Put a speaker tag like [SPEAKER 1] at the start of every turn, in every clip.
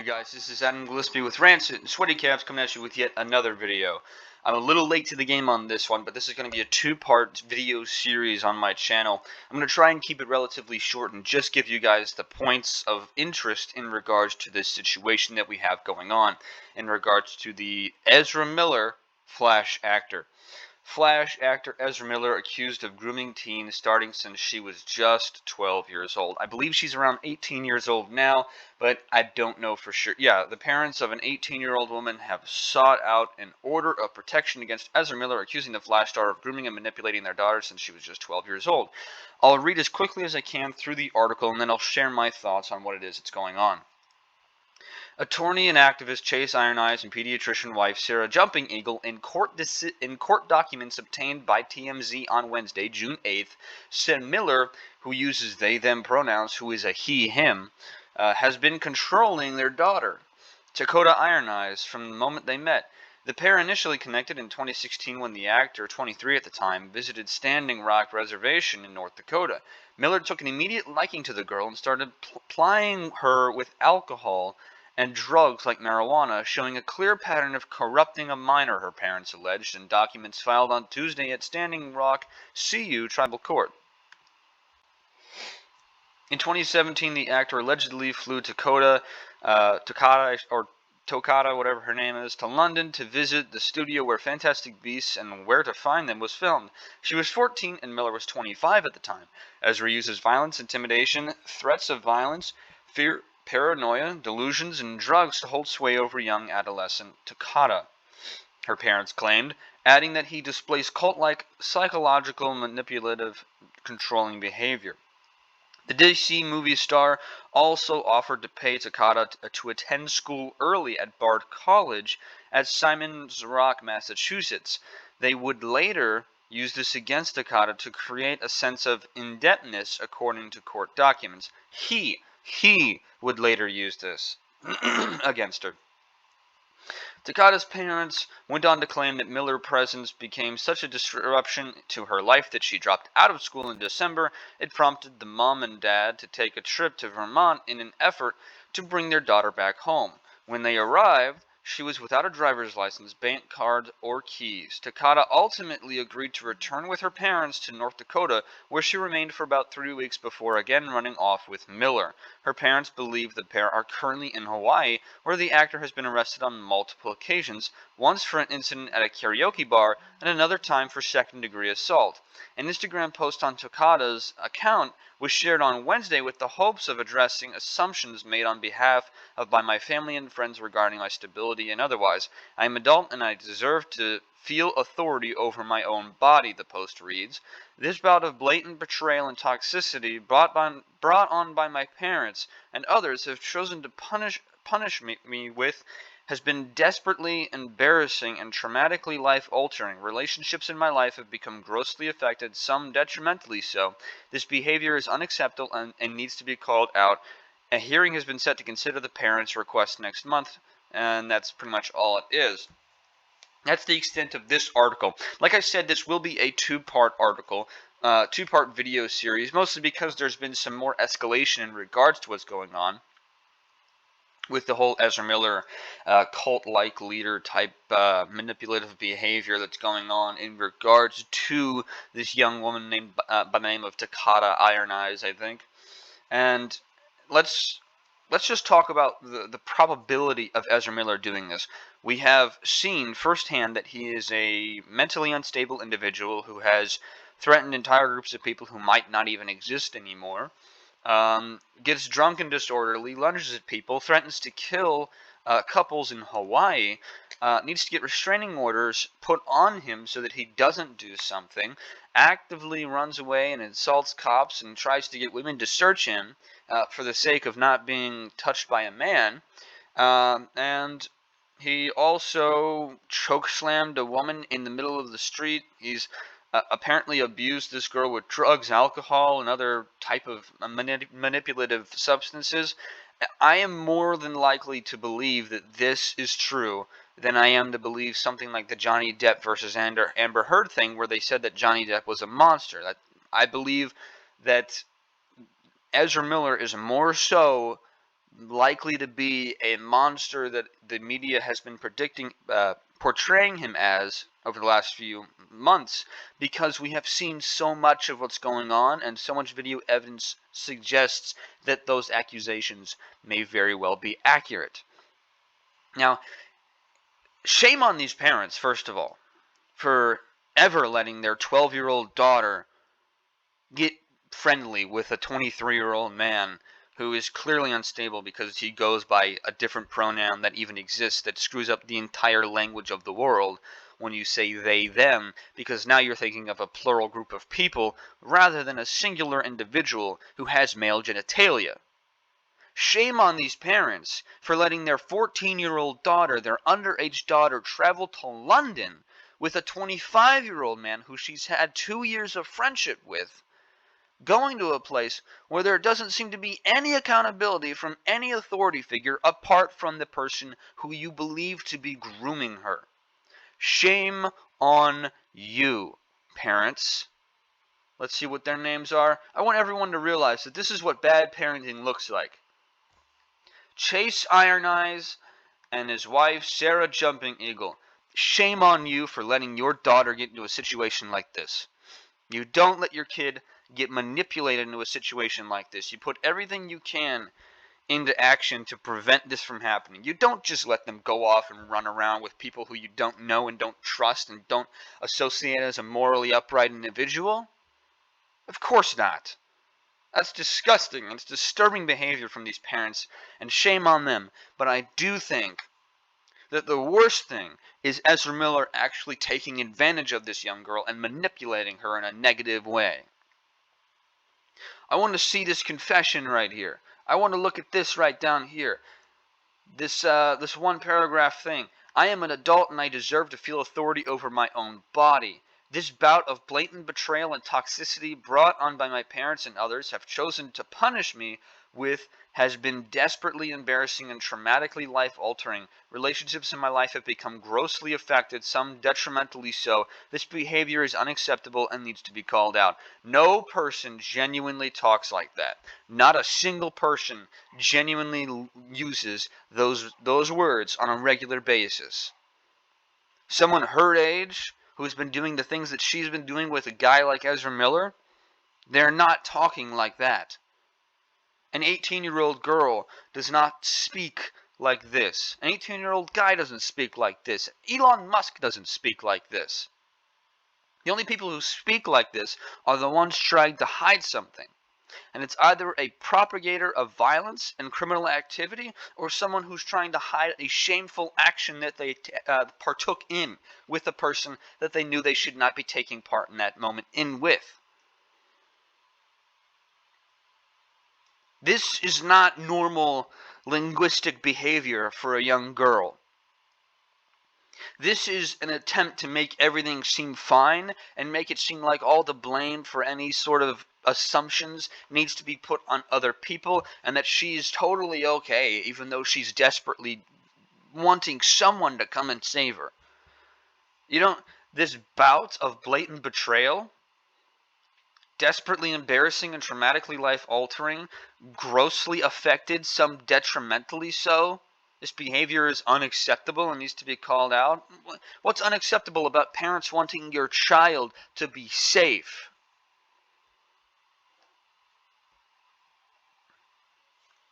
[SPEAKER 1] Hey guys, this is Adam Gillespie with Rancid and Sweaty Caps coming at you with yet another video. I'm a little late to the game on this one, but this is going to be a two-part video series on my channel. I'm going to try and keep it relatively short and just give you guys the points of interest in regards to this situation that we have going on, in regards to the Ezra Miller Flash actor. Flash actor Ezra Miller accused of grooming teens starting since she was just 12 years old. I believe she's around 18 years old now, but I don't know for sure. Yeah, the parents of an 18-year-old woman have sought out an order of protection against Ezra Miller, accusing the Flash star of grooming and manipulating their daughter since she was just 12 years old. I'll read as quickly as I can through the article, and then I'll share my thoughts on what it is that's going on. Attorney and activist Chase Iron Eyes and pediatrician wife Sarah Jumping Eagle, in court documents obtained by TMZ on Wednesday, June 8th, said Miller, who uses they/them pronouns, who is a he/him, has been controlling their daughter, Dakota Iron Eyes, from the moment they met. The pair initially connected in 2016 when the actor, 23 at the time, visited Standing Rock Reservation in North Dakota. Miller took an immediate liking to the girl and started plying her with alcohol and drugs like marijuana, showing a clear pattern of corrupting a minor, her parents alleged in documents filed on Tuesday at Standing Rock CU Tribal Court. In 2017, the actor allegedly flew Tokata, whatever her name is, to London to visit the studio where Fantastic Beasts and Where to Find Them was filmed. She was 14 and Miller was 25 at the time. Ezra uses violence, intimidation, threats of violence, fear, paranoia, delusions, and drugs to hold sway over young adolescent Takata, her parents claimed, adding that he displays cult-like psychological, manipulative, controlling behavior. The DC movie star also offered to pay Takata to attend school early at Bard College at Simon's Rock, Massachusetts. They would later use this against Takata to create a sense of indebtedness, according to court documents. He would later use this against her. Takata's parents went on to claim that Miller's presence became such a disruption to her life that she dropped out of school in December. It prompted the mom and dad to take a trip to Vermont in an effort to bring their daughter back home. When they arrived, she was without a driver's license, bank card, or keys. Takata ultimately agreed to return with her parents to North Dakota, where she remained for about 3 weeks before again running off with Miller. Her parents believe the pair are currently in Hawaii, where the actor has been arrested on multiple occasions, once for an incident at a karaoke bar and another time for second-degree assault. An Instagram post on Takata's account was shared on Wednesday with the hopes of addressing assumptions made on behalf of by my family and friends regarding my stability and otherwise. I am adult and I deserve to feel authority over my own body, the post reads. This bout of blatant betrayal and toxicity brought on by my parents and others have chosen to punish me with has been desperately embarrassing and traumatically life-altering. Relationships in my life have become grossly affected, some detrimentally so. This behavior is unacceptable and needs to be called out. A hearing has been set to consider the parents' request next month, and that's pretty much all it is. That's the extent of this article. Like I said, this will be a two-part article, two-part video series, mostly because there's been some more escalation in regards to what's going on with the whole Ezra Miller cult-like leader type manipulative behavior that's going on in regards to this young woman named by the name of Takata Iron Eyes, I think. And let's just talk about the probability of Ezra Miller doing this. We have seen firsthand that he is a mentally unstable individual who has threatened entire groups of people who might not even exist anymore. Gets drunk and disorderly, lunges at people, threatens to kill couples in Hawaii, needs to get restraining orders put on him so that he doesn't do something, actively runs away and insults cops and tries to get women to search him for the sake of not being touched by a man, and he also chokeslammed a woman in the middle of the street. He's apparently abused this girl with drugs, alcohol, and other type of manipulative substances. I am more than likely to believe that this is true than I am to believe something like the Johnny Depp versus Amber Heard thing, where they said that Johnny Depp was a monster. I believe that Ezra Miller is more so likely to be a monster that the media has been portraying him as over the last few months, because we have seen so much of what's going on and so much video evidence suggests that those accusations may very well be accurate. Now, shame on these parents, first of all, for ever letting their 12-year-old daughter get friendly with a 23-year-old man who is clearly unstable because he goes by a different pronoun that even exists that screws up the entire language of the world when you say they, them, because now you're thinking of a plural group of people rather than a singular individual who has male genitalia. Shame on these parents for letting their 14-year-old daughter, their underage daughter, travel to London with a 25-year-old man who she's had 2 years of friendship with, going to a place where there doesn't seem to be any accountability from any authority figure apart from the person who you believe to be grooming her. Shame on you, parents. Let's see what their names are. I want everyone to realize that this is what bad parenting looks like. Chase Iron Eyes and his wife, Sarah Jumping Eagle. Shame on you for letting your daughter get into a situation like this. You don't let your kid get manipulated into a situation like this. You put everything you can into action to prevent this from happening. You don't just let them go off and run around with people who you don't know and don't trust and don't associate as a morally upright individual. Of course not. That's disgusting. It's disturbing behavior from these parents, and shame on them. But I do think that the worst thing is Ezra Miller actually taking advantage of this young girl and manipulating her in a negative way. I want to see this confession right here. I want to look at this right down here. This one paragraph thing. I am an adult and I deserve to feel authority over my own body. This bout of blatant betrayal and toxicity brought on by my parents and others have chosen to punish me with has been desperately embarrassing and traumatically life-altering. Relationships in my life have become grossly affected, some detrimentally so. This behavior is unacceptable and needs to be called out. No person genuinely talks like that. Not a single person genuinely uses those words on a regular basis. Someone her age who's been doing the things that she's been doing with a guy like Ezra Miller, they're not talking like that. An 18-year-old girl does not speak like this. An 18-year-old guy doesn't speak like this. Elon Musk doesn't speak like this. The only people who speak like this are the ones trying to hide something. And it's either a propagator of violence and criminal activity or someone who's trying to hide a shameful action that they partook in with a person that they knew they should not be taking part in that moment in with. This is not normal linguistic behavior for a young girl. This is an attempt to make everything seem fine and make it seem like all the blame for any sort of assumptions needs to be put on other people and that she's totally okay even though she's desperately wanting someone to come and save her. This bout of blatant betrayal, desperately embarrassing and traumatically life-altering, grossly affected, some detrimentally so. This behavior is unacceptable and needs to be called out. What's unacceptable about parents wanting your child to be safe?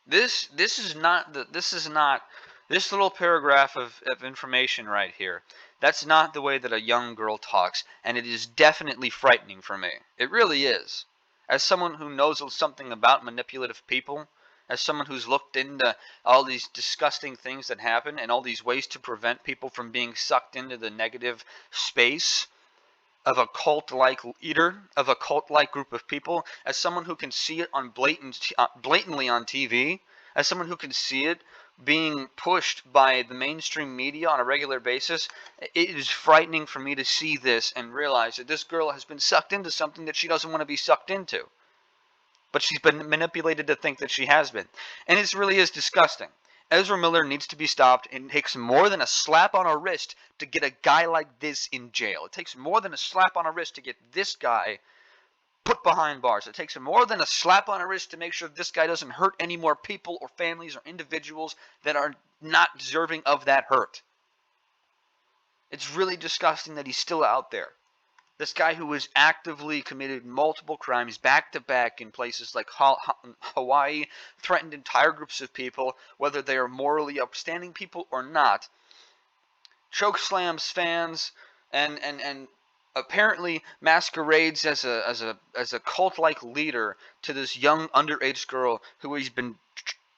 [SPEAKER 1] This little paragraph of information right here. That's not the way that a young girl talks, and it is definitely frightening for me. It really is. As someone who knows something about manipulative people, as someone who's looked into all these disgusting things that happen and all these ways to prevent people from being sucked into the negative space of a cult-like leader, of a cult-like group of people, as someone who can see it on blatantly on TV, as someone who can see it being pushed by the mainstream media on a regular basis, it is frightening for me to see this and realize that this girl has been sucked into something that she doesn't want to be sucked into. But she's been manipulated to think that she has been. And it really is disgusting. Ezra Miller needs to be stopped. It takes more than a slap on a wrist to get a guy like this in jail. It takes more than a slap on a wrist to get this guy put behind bars. It takes more than a slap on the wrist to make sure this guy doesn't hurt any more people or families or individuals that are not deserving of that hurt. It's really disgusting that he's still out there. This guy who has actively committed multiple crimes back to back in places like Hawaii, threatened entire groups of people, whether they are morally upstanding people or not, chokeslams fans, and apparently masquerades as a cult-like leader to this young underage girl who he's been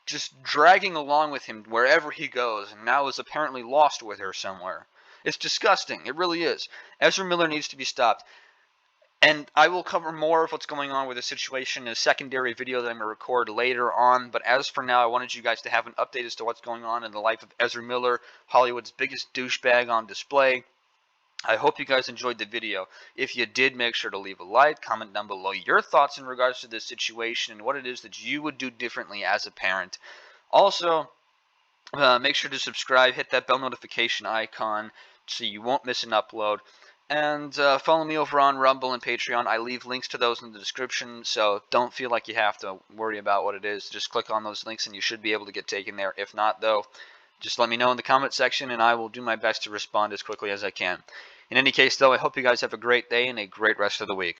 [SPEAKER 1] just dragging along with him wherever he goes, and now is apparently lost with her somewhere. It's disgusting. It really is. Ezra Miller needs to be stopped. And I will cover more of what's going on with the situation in a secondary video that I'm going to record later on. But as for now, I wanted you guys to have an update as to what's going on in the life of Ezra Miller, Hollywood's biggest douchebag on display. I hope you guys enjoyed the video. If you did, make sure to leave a like, comment down below your thoughts in regards to this situation and what it is that you would do differently as a parent. Also, make sure to subscribe, hit that bell notification icon so you won't miss an upload. And follow me over on Rumble and Patreon. I leave links to those in the description, so don't feel like you have to worry about what it is. Just click on those links and you should be able to get taken there. If not, though, just let me know in the comment section and I will do my best to respond as quickly as I can. In any case, though, I hope you guys have a great day and a great rest of the week.